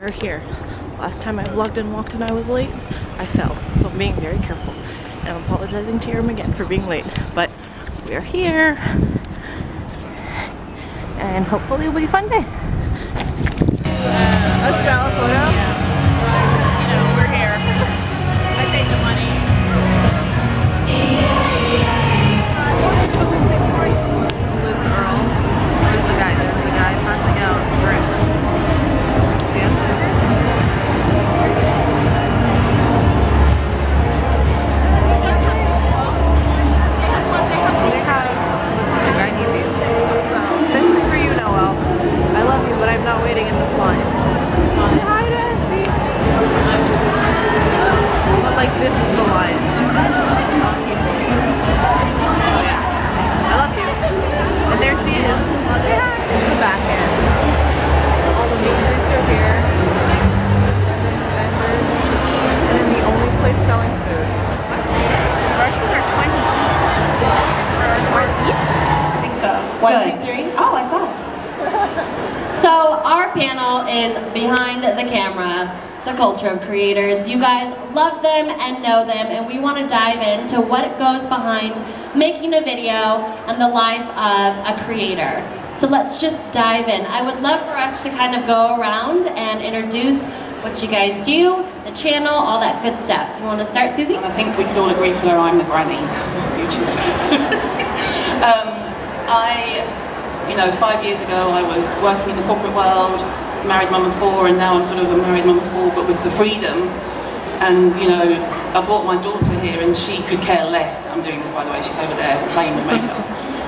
We're here. Last time I vlogged and walked and I was late, I fell. So I'm being very careful. And I'm apologizing to Yerm again for being late. But we are here. And hopefully it'll be a fun day. A style photo? You know, we're here. I paid the money. Liz Earl. Where's the guy? There's the guy passing out. Behind the camera, the culture of creators. You guys love them and know them, and we want to dive into what goes behind making a video and the life of a creator. So let's just dive in. I would love for us to kind of go around and introduce what you guys do, the channel, all that good stuff. Do you want to start, Susie? I think we can all agree, Fleur, I'm the granny. You know, 5 years ago I was working in the corporate world, married mum of 4, and now I'm sort of a married mum of 4 but with the freedom. And you know, I brought my daughter here and she could care less that I'm doing this, by the way. She's over there playing with makeup.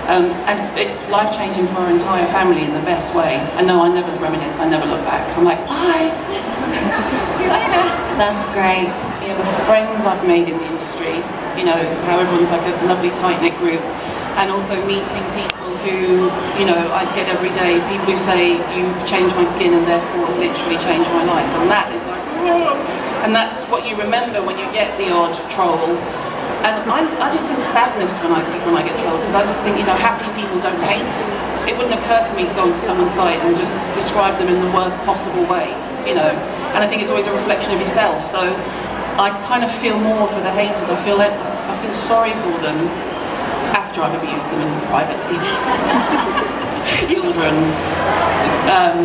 And it's life-changing for our entire family in the best way. And no, I never reminisce, I never look back. I'm like, bye! See you later! That's great. You know, the friends I've made in the industry, you know, how everyone's like a lovely tight-knit group. And also meeting people who, you know, I get every day, people who say, you've changed my skin and therefore literally changed my life. And that is like, whoa. And that's what you remember when you get the odd troll. And I just think sadness when I get trolled, because I just think, you know, happy people don't hate. It wouldn't occur to me to go onto someone's site and just describe them in the worst possible way, you know. And I think it's always a reflection of yourself. So I kind of feel more for the haters. I feel sorry for them after I've abused them privately. Children,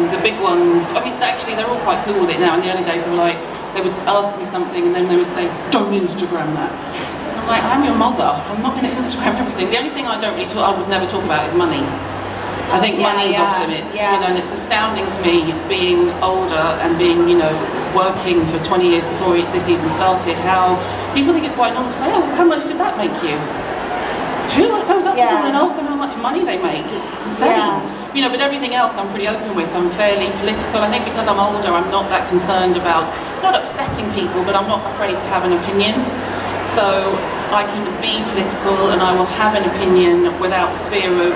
the big ones, I mean, actually they're all quite cool with it now. In the early days they were like, they would ask me something and then they would say, don't Instagram that. And I'm like, I'm your mother, I'm not going to Instagram everything. The only thing I would never talk about is money. I think money's off limits, you know, and it's astounding to me, being older and being, you know, working for 20 years before this even started, how people think it's quite normal to say, oh, how much did that make you? Who goes up to someone and asks them how much money they make? It's insane. You know, but everything else I'm pretty open with. I'm fairly political. I think because I'm older, I'm not that concerned about, not upsetting people, but I'm not afraid to have an opinion. So I can be political and I will have an opinion without fear of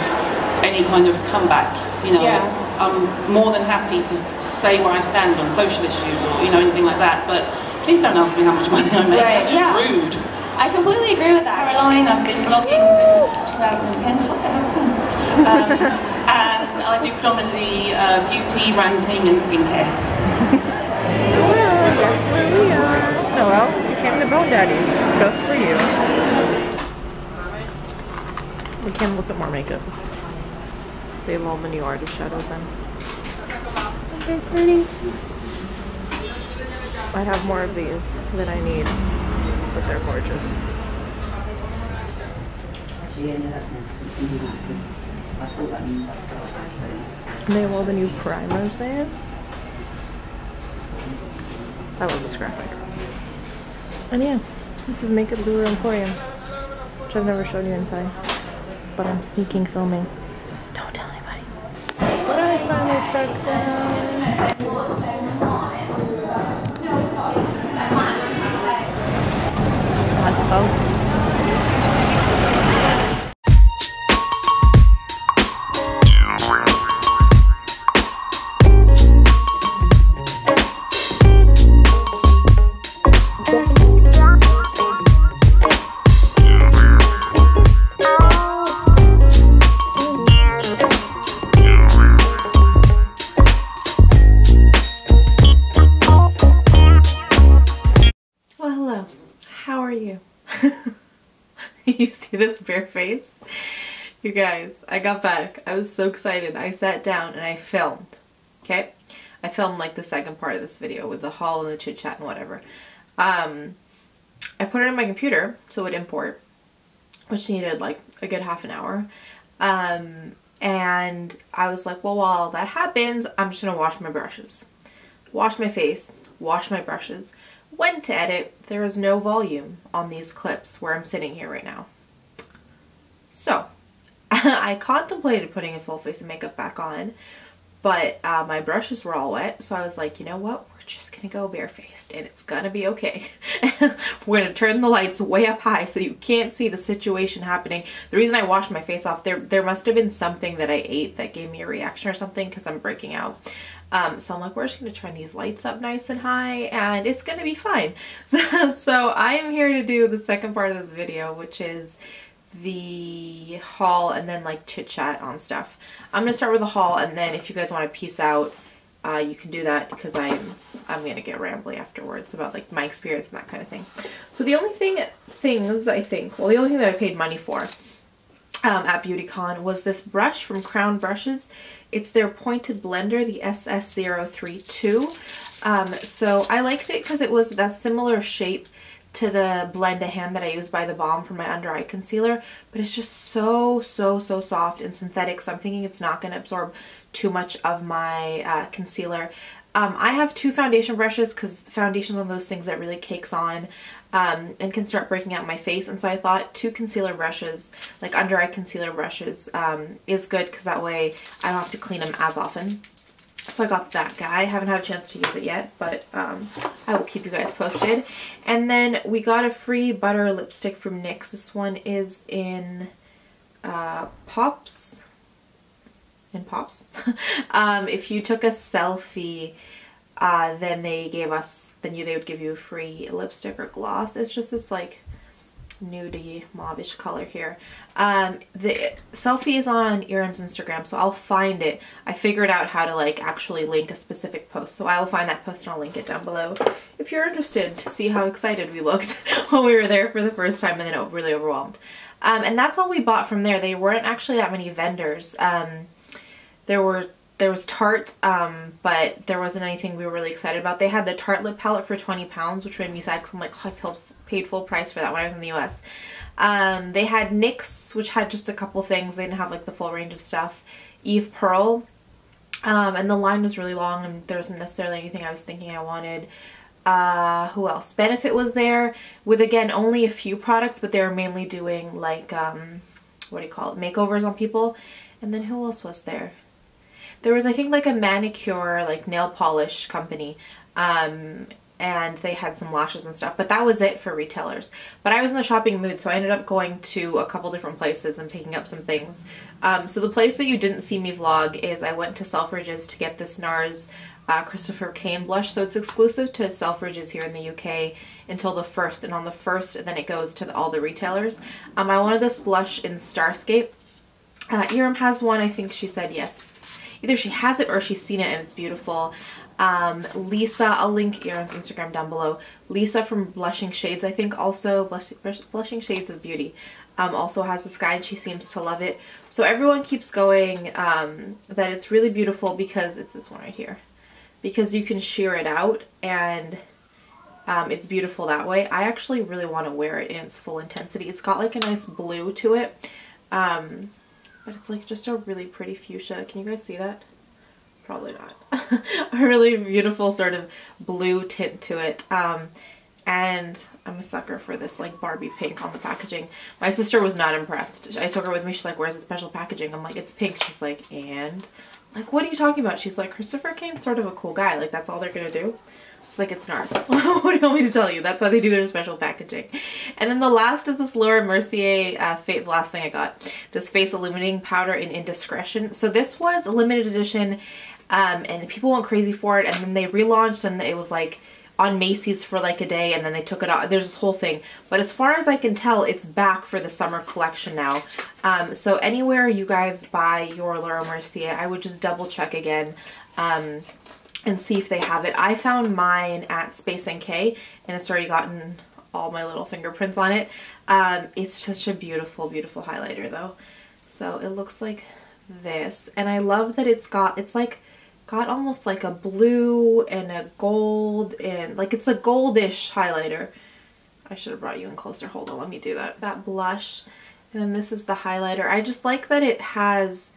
any kind of comeback. You know, I'm more than happy to say where I stand on social issues or, you know, anything like that. But please don't ask me how much money I make. That's just rude. I completely agree with that. Caroline, I've been vlogging since 2010, and I do predominantly beauty, ranting and skincare. Well, that's where we are. Noelle, you came to Bone Daddy, just for you. We came with a bit more makeup. They have all the new artist shadows in. Okay, pretty. I have more of these than I need. But they're gorgeous. They have all the new primers in. I love this graphic. And yeah, this is Makeup Guru Emporium, which I've never showed you inside. But I'm sneaking filming. Don't tell anybody. But I finally tracked down. Let's go. do this barefaced. You guys, I got back. I was so excited. I sat down and I filmed. Okay? I filmed like the second part of this video with the haul and the chit chat and whatever. I put it in my computer so it would import, which needed like a good half an hour. And I was like, well, while that happens, I'm just gonna wash my brushes. Wash my face, wash my brushes. Went to edit, there is no volume on these clips where I'm sitting here right now. So, I contemplated putting a full face of makeup back on, but my brushes were all wet, so I was like, you know what, we're just gonna go barefaced and it's gonna be okay. We're gonna turn the lights way up high so you can't see the situation happening. The reason I washed my face off, there must have been something that I ate that gave me a reaction or something because I'm breaking out. So I'm like, we're just gonna turn these lights up nice and high and it's gonna be fine. So I am here to do the second part of this video, which is the haul and then like chit chat on stuff. I'm gonna start with the haul, and then if you guys want to peace out, you can do that because I'm gonna get rambly afterwards about like my experience and that kind of thing. So the only thing that I paid money for at Beautycon was this brush from Crown Brushes. It's their pointed blender, the SS032. So I liked it because it was that similar shape to the Blend a Hand that I use by The Balm for my under eye concealer, but it's just so soft and synthetic, so I'm thinking it's not going to absorb too much of my concealer. I have two foundation brushes because foundation is one of those things that really cakes on and can start breaking out my face, and so I thought two concealer brushes, like under eye concealer brushes, is good because that way I don't have to clean them as often. So I got that guy. I haven't had a chance to use it yet, but I will keep you guys posted. And then we got a free butter lipstick from NYX. This one is in Pops. In Pops. If you took a selfie, then they would give you a free lipstick or gloss. It's just this like nudie mauvish color here. The selfie is on Erin's Instagram, so I'll find it. I figured out how to like actually link a specific post, so I will find that post and I'll link it down below if you're interested to see how excited we looked when we were there for the first time and then really overwhelmed. And that's all we bought from there. They weren't actually that many vendors. There was Tarte, but there wasn't anything we were really excited about. They had the Tarte lip palette for £20, which made me sad because I'm like, oh, I paid full price for that when I was in the US. They had NYX, which had just a couple things. They didn't have like the full range of stuff. Eve Pearl, and the line was really long and there wasn't necessarily anything I was thinking I wanted. Who else? Benefit was there with, again, only a few products, but they were mainly doing like, what do you call it, makeovers on people. And then who else was there? There was, I think, like a manicure, like nail polish company, and they had some lashes and stuff, but that was it for retailers. But I was in the shopping mood, so I ended up going to a couple different places and picking up some things. So the place that you didn't see me vlog is I went to Selfridges to get this NARS Christopher Kane blush. So it's exclusive to Selfridges here in the UK until the 1st, and on the 1st then it goes to all the retailers. I wanted this blush in Starscape. Erin has one, I think she said yes. Either she has it or she's seen it and it's beautiful. Lisa, I'll link Erin's Instagram down below. Lisa from Blushing Shades, I think, also Blushing Shades of Beauty, also has this guy and she seems to love it. So everyone keeps going that it's really beautiful because it's this one right here. Because you can sheer it out and it's beautiful that way. I actually really want to wear it in its full intensity. It's got like a nice blue to it. But it's like just a really pretty fuchsia. Can you guys see that? Probably not. A really beautiful sort of blue tint to it. And I'm a sucker for this like Barbie pink on the packaging. My sister was not impressed. I took her with me. She's like, where's the special packaging? I'm like, it's pink. She's like, and? I'm like, what are you talking about? She's like, Christopher Kane's sort of a cool guy. Like, that's all they're gonna do? It's like, it's NARS. What do you want me to tell you? That's how they do their special packaging. And then the last is this Laura Mercier, the last thing I got. This face illuminating powder in Indiscretion. So this was a limited edition, and people went crazy for it, and then they relaunched, and it was like on Macy's for like a day, and then they took it off. There's this whole thing. But as far as I can tell, it's back for the summer collection now. So anywhere you guys buy your Laura Mercier, I would just double check again. And see if they have it. I found mine at Space NK and it's already gotten all my little fingerprints on it. It's such a beautiful, beautiful highlighter though. So it looks like this, and I love that it's got almost like a blue and a gold, and like it's a goldish highlighter. I should have brought you in closer. Hold on, let me do that. It's that blush, and then this is the highlighter. I just like that it has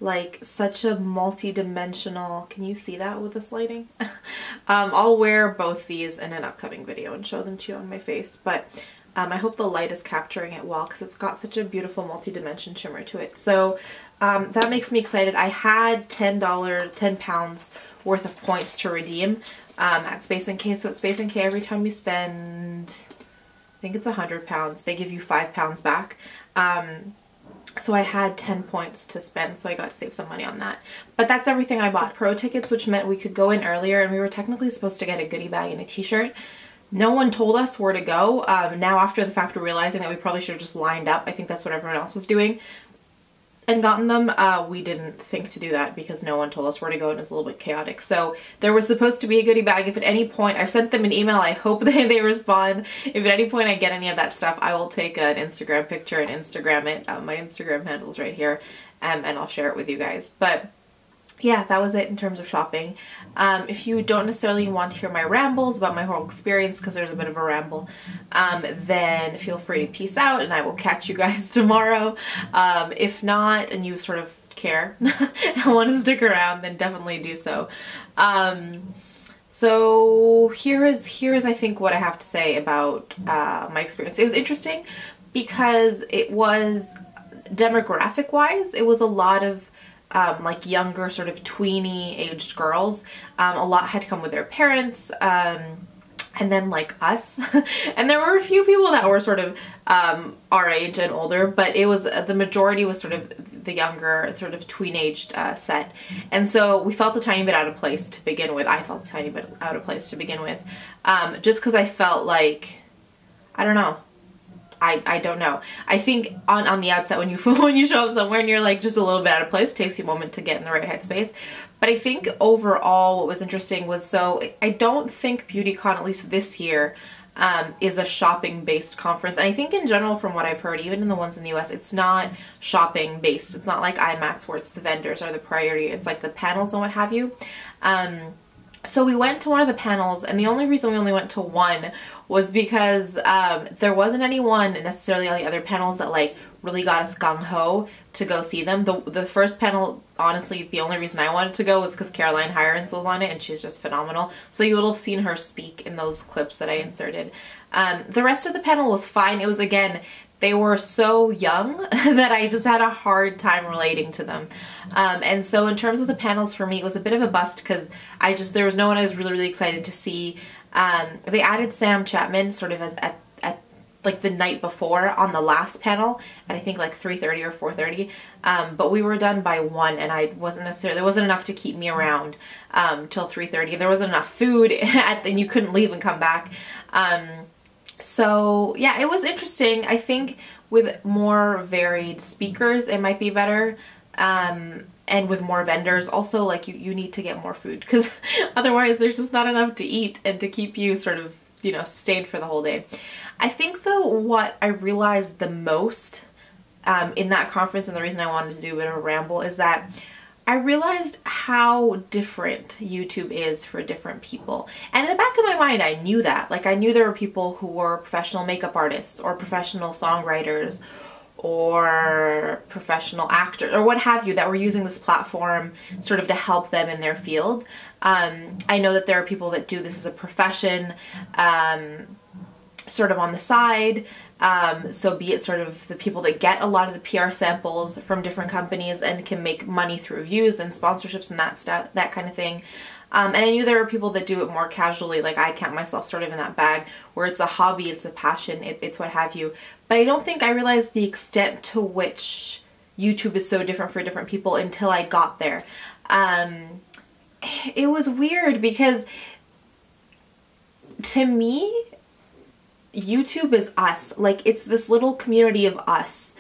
like such a multi-dimensional, can you see that with this lighting? I'll wear both these in an upcoming video and show them to you on my face, but I hope the light is capturing it well because it's got such a beautiful multi-dimension shimmer to it. So that makes me excited. I had £10 worth of points to redeem at Space NK. So at Space NK, every time you spend, I think it's £100, they give you £5 back. So I had 10 points to spend, so I got to save some money on that. But that's everything I bought. Pro tickets, which meant we could go in earlier, and we were technically supposed to get a goodie bag and a t-shirt. No one told us where to go. Now after the fact, we're realizing that we probably should have just lined up. I think that's what everyone else was doing and gotten them. We didn't think to do that because no one told us where to go, and it was a little bit chaotic. So there was supposed to be a goodie bag. If at any point, I've sent them an email, I hope they respond. If at any point I get any of that stuff, I will take an Instagram picture and Instagram it. My Instagram handle is right here, and I'll share it with you guys. But yeah, that was it in terms of shopping. If you don't necessarily want to hear my rambles about my whole experience, because there's a bit of a ramble, then feel free to peace out and I will catch you guys tomorrow. If not, and you sort of care and want to stick around, then definitely do so. So here is I think what I have to say about my experience. It was interesting because it was, demographic wise, it was a lot of like younger, sort of tweeny aged girls. A lot had come with their parents, and then like us. And there were a few people that were sort of our age and older, but it was, the majority was sort of the younger, sort of tween-aged set. And so we felt a tiny bit out of place to begin with. I felt a tiny bit out of place to begin with, just because I felt like, I don't know. I don't know. I think on the outset, when you show up somewhere and you're like just a little bit out of place, it takes you a moment to get in the right headspace. But I think overall what was interesting was, so I don't think Beautycon, at least this year, is a shopping based conference. And I think in general, from what I've heard, even in the ones in the US, it's not shopping based. It's not like IMAX where it's the vendors are the priority. It's like the panels and what have you. So we went to one of the panels, and the only reason we only went to one was because there wasn't anyone necessarily on the other panels that like really got us gung-ho to go see them. The first panel, honestly, the only reason I wanted to go was because Caroline Hirons was on it, and she's just phenomenal. So you will have seen her speak in those clips that I inserted. The rest of the panel was fine. It was, again, they were so young that I just had a hard time relating to them. And so in terms of the panels, for me, it was a bit of a bust because there was no one I was really, really excited to see. They added Sam Chapman sort of at like the night before on the last panel at I think like 3:30 or 4:30. But we were done by 1, and there wasn't enough to keep me around till 3:30. There wasn't enough food and you couldn't leave and come back. So yeah, it was interesting. I think with more varied speakers, it might be better. And with more vendors, also, like you need to get more food because otherwise there's just not enough to eat and to keep you sort of, you know, sustained for the whole day. I think though what I realized the most in that conference, and the reason I wanted to do a bit of a ramble, is that I realized how different YouTube is for different people. And in the back of my mind, I knew that. Like, I knew there were people who were professional makeup artists or professional songwriters or professional actors or what have you that were using this platform sort of to help them in their field. I know that there are people that do this as a profession, sort of on the side. So be it sort of the people that get a lot of the PR samples from different companies and can make money through views and sponsorships and that stuff, that kind of thing. And I knew there were people that do it more casually, like I count myself sort of in that bag, where it's a hobby, it's a passion, it's what have you. But I don't think I realized the extent to which YouTube is so different for different people until I got there. It was weird because to me, YouTube is us. Like, it's this little community of us,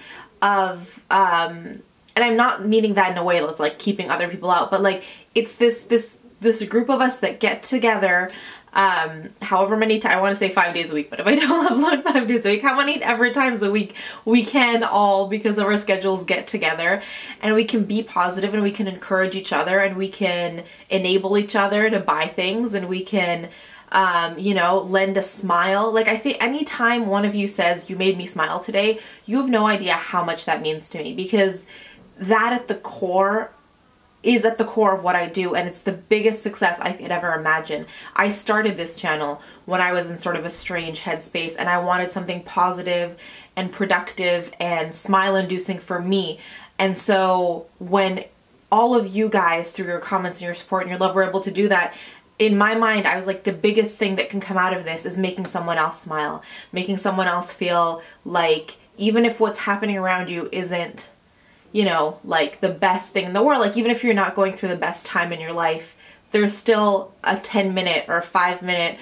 and I'm not meaning that in a way that's like keeping other people out, but like it's this group of us that get together, however many times, I want to say 5 days a week, but if I don't upload 5 days a week, how many ever times a week we can all, because of our schedules, get together and we can be positive and we can encourage each other and we can enable each other to buy things and we can, you know, lend a smile. Like, I think anytime one of you says, you made me smile today, you have no idea how much that means to me, because that at the core is at the core of what I do, and it's the biggest success I could ever imagine. I started this channel when I was in sort of a strange headspace and I wanted something positive and productive and smile-inducing for me. And so when all of you guys, through your comments and your support and your love, were able to do that, in my mind, I was like, the biggest thing that can come out of this is making someone else smile, making someone else feel like, even if what's happening around you isn't, you know, like the best thing in the world, like even if you're not going through the best time in your life, there's still a 10-minute or 5-minute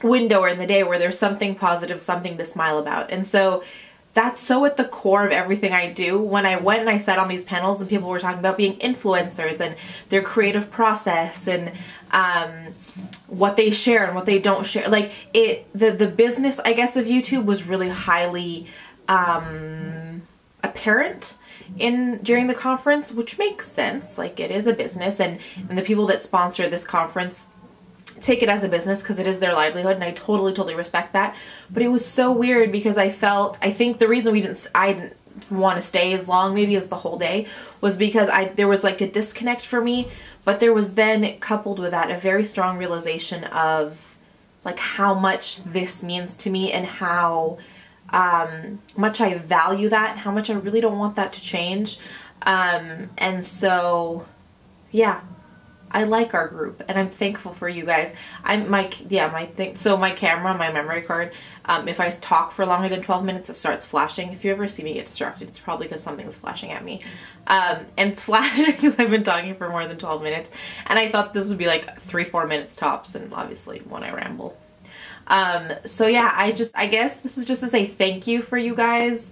window in the day where there's something positive, something to smile about. And so that's so at the core of everything I do. When I went and I sat on these panels and people were talking about being influencers and their creative process and what they share and what they don't share, like the business, I guess, of YouTube was really highly apparent during the conference, which makes sense. Like, it is a business, and the people that sponsor this conference take it as a business because it is their livelihood, and I totally respect that. But it was so weird because I think the reason I didn't want to stay as long, maybe as the whole day, was because there was like a disconnect for me. But there was then, coupled with that, a very strong realization of like how much this means to me and how much I value that, how much I really don't want that to change. And so yeah, I like our group and I'm thankful for you guys. My camera, my memory card, if I talk for longer than 12 minutes, it starts flashing. If you ever see me get distracted, it's probably because something's flashing at me. And it's flashing because I've been talking for more than 12 minutes. And I thought this would be like 3-4 minutes tops, and obviously when I ramble. So yeah, I guess this is just to say thank you for you guys.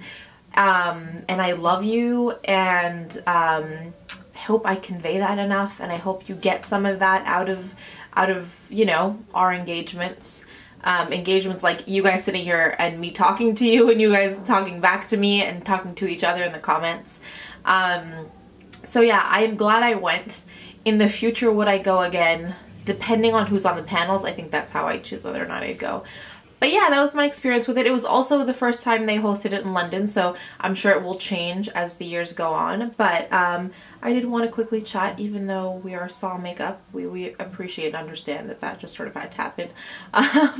And I love you, and I hope I convey that enough, and I hope you get some of that out of, you know, our engagements. Engagements like you guys sitting here and me talking to you and you guys talking back to me and talking to each other in the comments. So yeah, I'm glad I went. In the future, would I go again? Depending on who's on the panels, I think that's how I choose whether or not I'd go. But yeah, that was my experience with it. It was also the first time they hosted it in London, so I'm sure it will change as the years go on. But I did want to quickly chat, even though we are still on makeup. We appreciate and understand that just sort of had to happen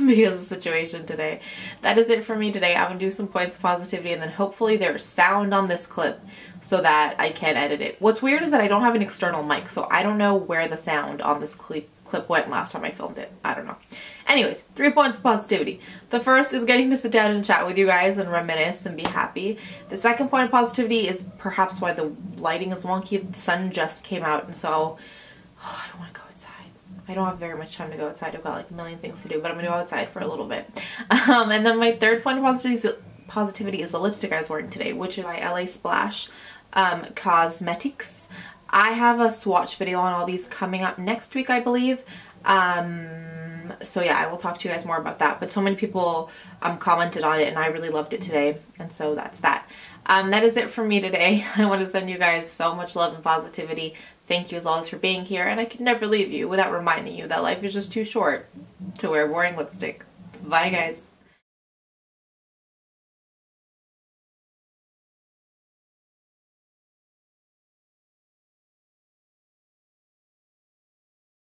because of the situation today. That is it for me today. I'm going to do some points of positivity, and then hopefully there's sound on this clip so that I can edit it. What's weird is that I don't have an external mic, so I don't know where the sound on this clip went last time I filmed it. I don't know. Anyways, 3 points of positivity. The first is getting to sit down and chat with you guys and reminisce and be happy. The second point of positivity is perhaps why the lighting is wonky. The sun just came out, and so I don't want to go outside. I don't have very much time to go outside. I've got like a million things to do, but I'm gonna go outside for a little bit. And then my third point of positivity is the lipstick I was wearing today, which is by LA Splash Cosmetics. I have a swatch video on all these coming up next week, I believe. So yeah, I will talk to you guys more about that. But so many people commented on it, and I really loved it today, and so that's that. That is it for me today. I want to send you guys so much love and positivity. Thank you as always for being here, and I could never leave you without reminding you that life is just too short to wear boring lipstick. Bye guys.